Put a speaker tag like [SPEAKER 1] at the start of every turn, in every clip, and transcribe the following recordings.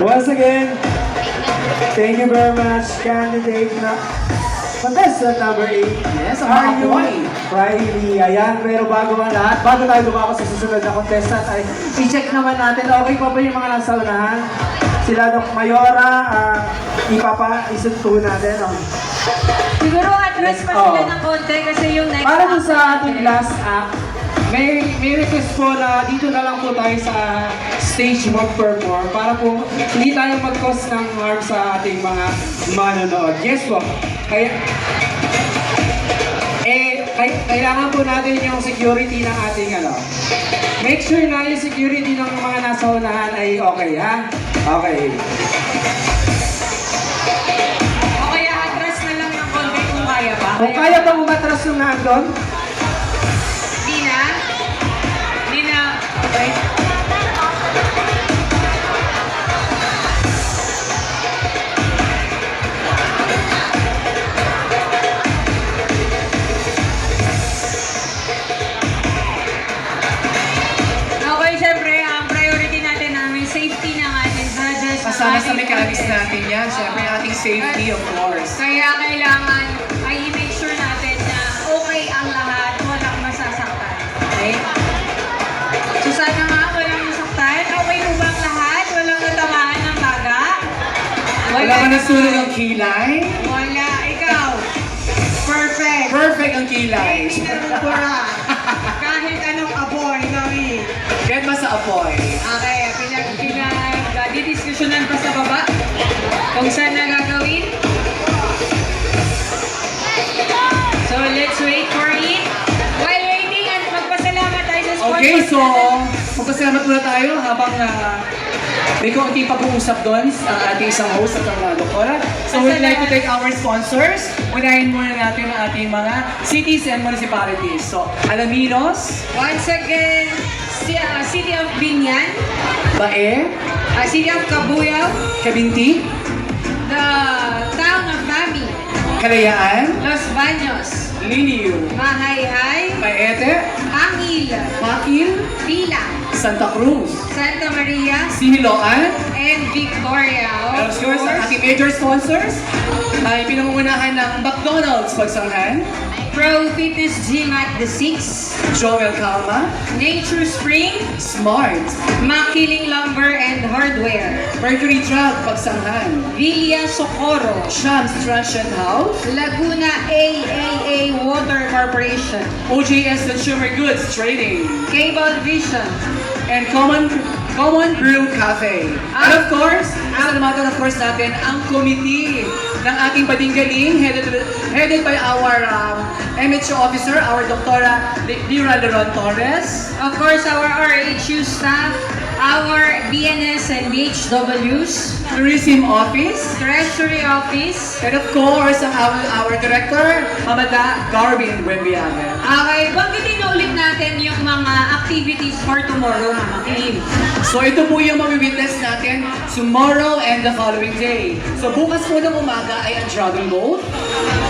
[SPEAKER 1] Once again, thank you very much, candidate na contestant number 8.
[SPEAKER 2] Yes, ang
[SPEAKER 1] Are
[SPEAKER 2] mga
[SPEAKER 1] you
[SPEAKER 2] boy.
[SPEAKER 1] Riley? Ayan, pero bago man lahat, bago tayo dumako sa susunod na contestant, ay i-check naman natin, okay pa ba yung mga nasa unahan? Sila Doc Mayora, isuntuho natin.
[SPEAKER 3] Siguro atras pa sila ng konti kasi yung next
[SPEAKER 1] Para dun
[SPEAKER 3] act
[SPEAKER 1] sa ating
[SPEAKER 3] natin.
[SPEAKER 1] last act, may request po na dito na lang po tayo sa stage mag-perform para po hindi tayo mag-cause ng harm sa ating mga manonood. Yes po. Kailangan po natin yung security ng ating Make sure na yung security ng mga nasa unahan ay okay, ha? Okay.
[SPEAKER 3] O kaya atras na lang ng konti kung kaya ba?
[SPEAKER 1] Kung kaya bang umatras yung nandun?
[SPEAKER 3] Di na? Di na? Okay. Okay, syempre, ang priority natin ang safety ng ating judges. ng
[SPEAKER 2] Kasama sa
[SPEAKER 3] ating
[SPEAKER 2] mechanics
[SPEAKER 3] contest.
[SPEAKER 2] natin yan. Siyempre, ating safety, of course.
[SPEAKER 3] Kaya kailangan ay i-make sure natin na okay ang lahat, walang masasaktan. Okay? So sana nga walang masaktan. Okay mo ba ang lahat? Walang natamaan ng baga?
[SPEAKER 2] Wala ka nasunod ng kilay?
[SPEAKER 3] Wala. Ikaw. Perfect.
[SPEAKER 2] Perfect ang kilay.
[SPEAKER 3] Hindi na rubura. Kahit anong apoy gawin.
[SPEAKER 2] Get ba sa apoy?
[SPEAKER 3] Okay, didiskusyonan pa sa baba kung saan na gagawin. So, let's wait for it. While waiting, at magpasalamat tayo sa sponsor.
[SPEAKER 2] Okay, so magpasalamat muna tayo habang may konting pag-uusap doon ang ating isang host at ang doktora. So we'd like to thank our sponsors. Unahin muna natin ang ating mga cities and municipalities. So, Alaminos,
[SPEAKER 3] Once again, City of Binyan,
[SPEAKER 2] Bae,
[SPEAKER 3] City of Cabuyao,
[SPEAKER 2] Cabinti,
[SPEAKER 3] the Town of Mami,
[SPEAKER 2] Kalayaan,
[SPEAKER 3] Los Baños,
[SPEAKER 2] Liliu,
[SPEAKER 3] Mahayhay,
[SPEAKER 2] Paete,
[SPEAKER 3] Angil,
[SPEAKER 2] Pakil,
[SPEAKER 3] Pila,
[SPEAKER 2] Santa Cruz,
[SPEAKER 3] Santa Maria,
[SPEAKER 2] Siniloan,
[SPEAKER 3] and Victoria.
[SPEAKER 2] and of course, ang ating major sponsors ay pinangungunahan ng McDonald's Pagsanghan,
[SPEAKER 3] Pro Fitness Gym at the Six,
[SPEAKER 2] Joel Calma,
[SPEAKER 3] Nature Spring,
[SPEAKER 2] Smart,
[SPEAKER 3] Makiling Lumber and Hardware,
[SPEAKER 2] Mercury Drug Pagsanghan,
[SPEAKER 3] Villa Socorro,
[SPEAKER 2] Shams Transient House,
[SPEAKER 3] Laguna AAA Water Corporation,
[SPEAKER 2] OJS Consumer Goods Trading,
[SPEAKER 3] Cable Vision,
[SPEAKER 2] and Common Brew Cafe. And of course, pasalamatan of course natin ang committee ng ating Badinggaling headed by our MHO officer, our Doktora Lira Leron Torres.
[SPEAKER 3] of course our RHU staff, our BNS and BHWs,
[SPEAKER 2] Tourism Office,
[SPEAKER 3] Treasury Office.
[SPEAKER 2] and of course, our Director, Mamada Garvin Buenviaga.
[SPEAKER 3] Okay, banggitin na ulit natin yung mga activities for tomorrow, Mama Kim.
[SPEAKER 2] So ito po yung mami-witness natin tomorrow and the following day. So bukas po ng umaga ay ang Dragon Boat.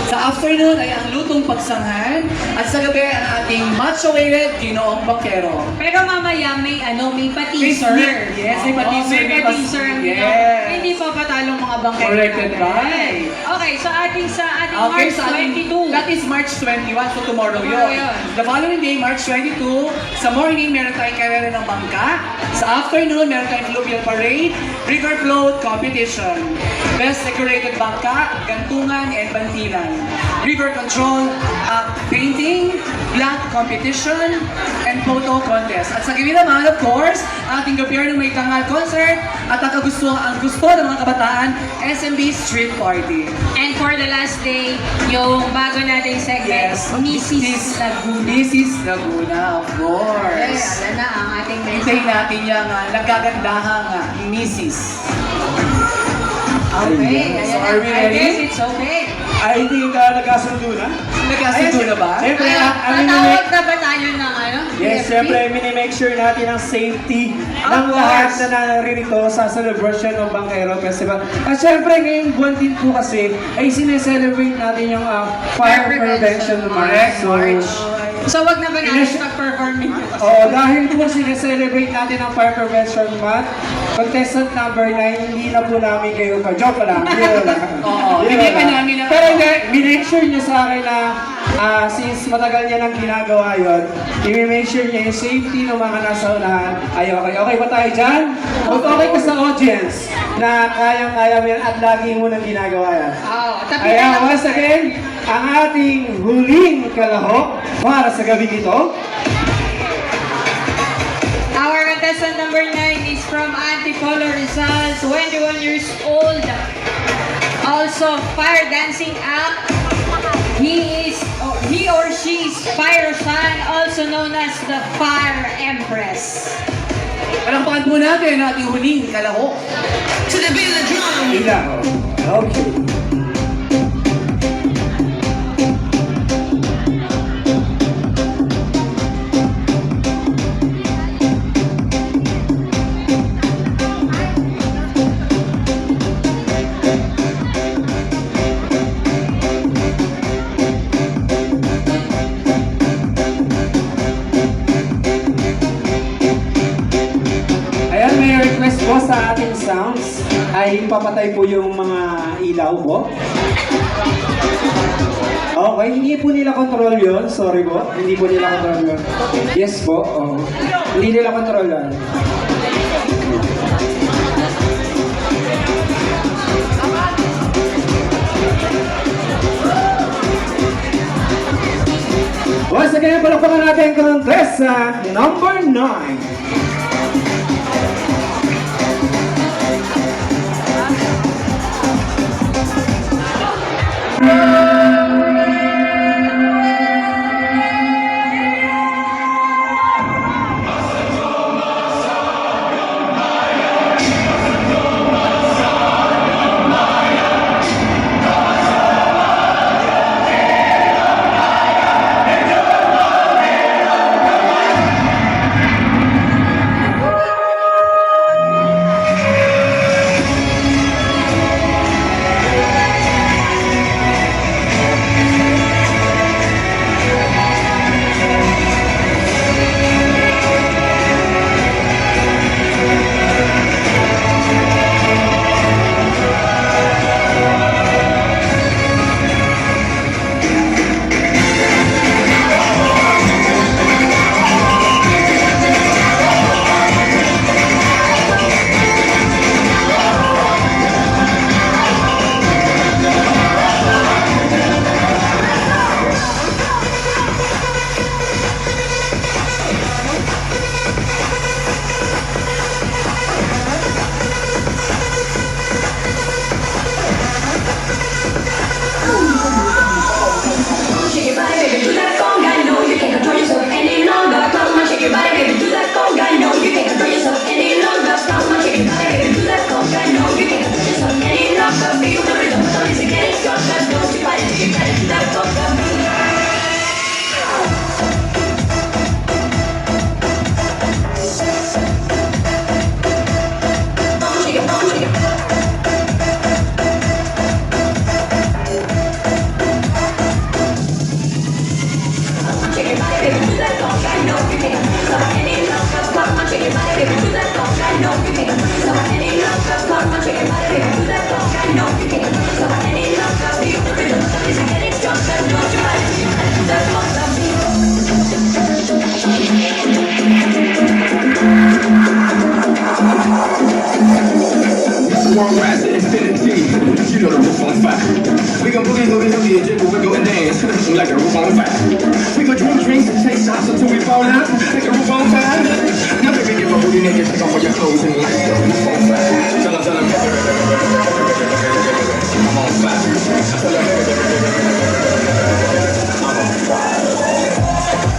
[SPEAKER 2] Sa afternoon ay ang Lutong Pagsanghan. At sa gabi ang ating much-awaited Ginoong Bakero.
[SPEAKER 3] Pero mamaya may pa-teaser.
[SPEAKER 2] Yes, may pa-teaser.
[SPEAKER 3] May pa-teaser.
[SPEAKER 2] Yes.
[SPEAKER 3] Hindi pa patalong mga bangkay.
[SPEAKER 2] Corrected right.
[SPEAKER 3] Okay, sa ating
[SPEAKER 2] Okay,
[SPEAKER 3] March
[SPEAKER 2] sa ating,
[SPEAKER 3] 22.
[SPEAKER 2] that is March 21, so tomorrow
[SPEAKER 3] Tomorrow
[SPEAKER 2] yun.
[SPEAKER 3] yun.
[SPEAKER 2] The following day, March 22, sa morning, meron tayong karera ng bangka. Sa afternoon, meron tayong fluvial parade, river float competition. Best decorated bangka, gantungan, and bantilan. River control, painting, blank competition, and photo contest. At sa gabi naman, of course, ating gobyerno may tanghal concert at ang gusto ng mga kabataan, SMB Street Party.
[SPEAKER 3] And for the last day, yung bago nating segment, Mrs. Laguna.
[SPEAKER 2] Mrs. Laguna, of
[SPEAKER 3] Okay,
[SPEAKER 2] course.
[SPEAKER 3] alam na ang ating
[SPEAKER 2] Hintayin natin yung nagkagandahang Mrs.
[SPEAKER 3] Okay,
[SPEAKER 1] So,
[SPEAKER 3] ayan
[SPEAKER 1] are we
[SPEAKER 3] na. I
[SPEAKER 1] ready?
[SPEAKER 3] guess it's okay.
[SPEAKER 1] I think nagkasundo na.
[SPEAKER 2] Nagkasundo na ba?
[SPEAKER 1] Siyempre,
[SPEAKER 3] Tatawag na ba tayo ng
[SPEAKER 1] yes,
[SPEAKER 3] DFP?
[SPEAKER 1] siyempre, minimake sure natin ang safety ng
[SPEAKER 3] Of
[SPEAKER 1] lahat
[SPEAKER 3] course.
[SPEAKER 1] na naririto sa celebration ng Bangkero Festival. At siyempre, ngayong buwan din po kasi ay sineselebrate natin yung Fire
[SPEAKER 3] Fire
[SPEAKER 1] Prevention
[SPEAKER 3] Prevention
[SPEAKER 1] Month.
[SPEAKER 2] Correct,
[SPEAKER 1] So,
[SPEAKER 2] March.
[SPEAKER 3] So wag na ba natin mag-perform minutes.
[SPEAKER 1] Dahil po sineselebrate natin ang Fire Prevention Month, contestant number 9, hindi na po namin kayo pa. Joke lang. Biro lang.
[SPEAKER 2] Oo,
[SPEAKER 1] Biro
[SPEAKER 2] hindi pa
[SPEAKER 1] lang.
[SPEAKER 2] namin na-
[SPEAKER 1] Pero hindi, minake sure niyo sa akin na since matagal niya nang ginagawa yun, i-make sure niya yung safety ng mga nasa unahan. Ay, okay. Okay ba tayo dyan? Okay ka sa audience na kayang-kaya mo yan at lagi mo nang ginagawa yan.
[SPEAKER 3] Tapi
[SPEAKER 1] Ayan, once again, ang ating huling kalahok para sa gabi ito.
[SPEAKER 3] our contestant number 9 is from Antipolo Rizal, 21 years old. Also, fire dancing act. He or she is Pyrosan, also known as the Fire Empress.
[SPEAKER 2] Palakpakan po natin ang ating huling kalahok.
[SPEAKER 1] Ilan. Okay. Ayan, may request po sa ating sounds ay papatay po yung mga ilaw po. Okay, hindi po nila control yon. Sorry po, hindi po nila control yon. Yes po, hindi nila control yon. Once again, palakpakan natin ang contestant number 9.
[SPEAKER 4] Shake your body, baby, do that conga. No, you can't control yourself any longer. Come on, shake your body, baby, do that conga. No, you can't control yourself any longer. Come on, shake your body, baby, do that conga. No, you can't control yourself any longer. Feel the rhythm, so easy, get it stronger. Don't you fight it, shake your body, do that conga. Shake it, shake it. Shake your body, baby, do that conga. No, you can't control yourself any longer. Come on, shake your body, baby, do that conga. No, you can't control yourself any longer. Come on, shake your body, baby, do that conga. No, you can't control yourself any longer. Feel the rhythm, so easy, get it stronger. Don't you fight it, shake your body, do that conga.
[SPEAKER 5] One rise to infinity. You know the roof on fire. We gon' boogie, boogie, boogie, and jiggle, wiggle, and dance like the roof on fire. We gon' drink drinks and take shots until we fall out like the roof on fire. Now baby, get my booty naked, take off all your clothes and light the roof on fire. Tell 'em, tell 'em, I'm on fire. Tell 'em, I'm on fire.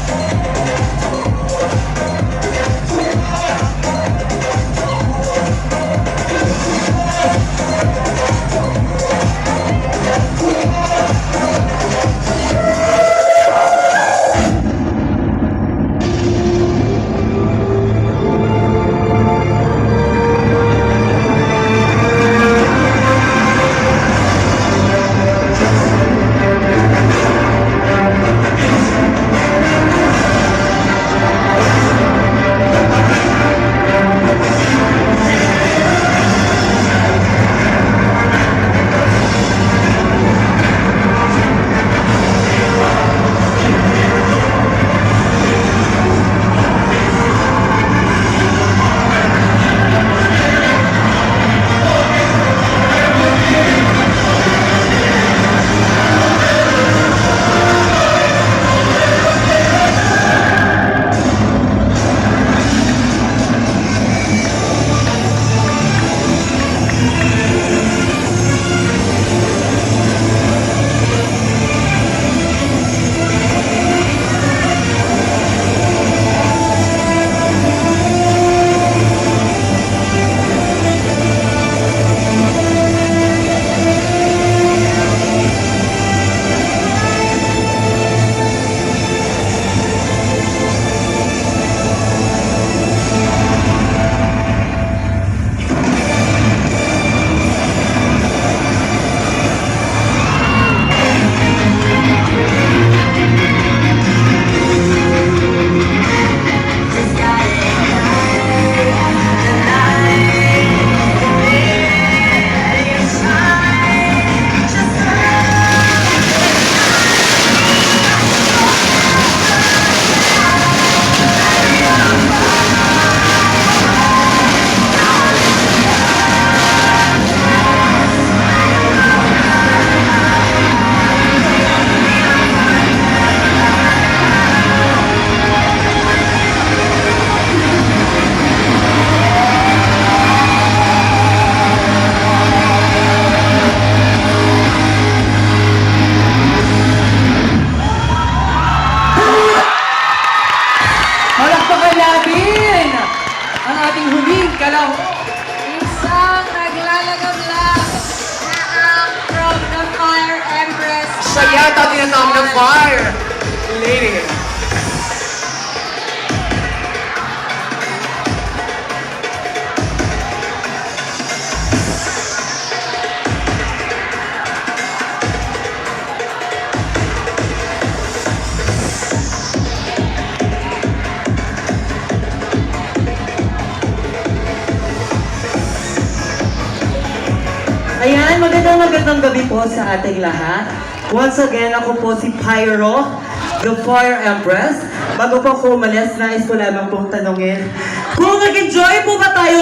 [SPEAKER 2] ating huling galaw.
[SPEAKER 3] Isang naglalagablag na ang from the Fire Empress.
[SPEAKER 2] Siya yata tinatawag ng fire. Lady.
[SPEAKER 6] Ayan, magandang gabi po sa ating lahat. Once again, ako po si Pyro, the Fire Empress. Bago po ako umalis, nais ko lamang pong tanungin, kung nag-enjoy po ba tayo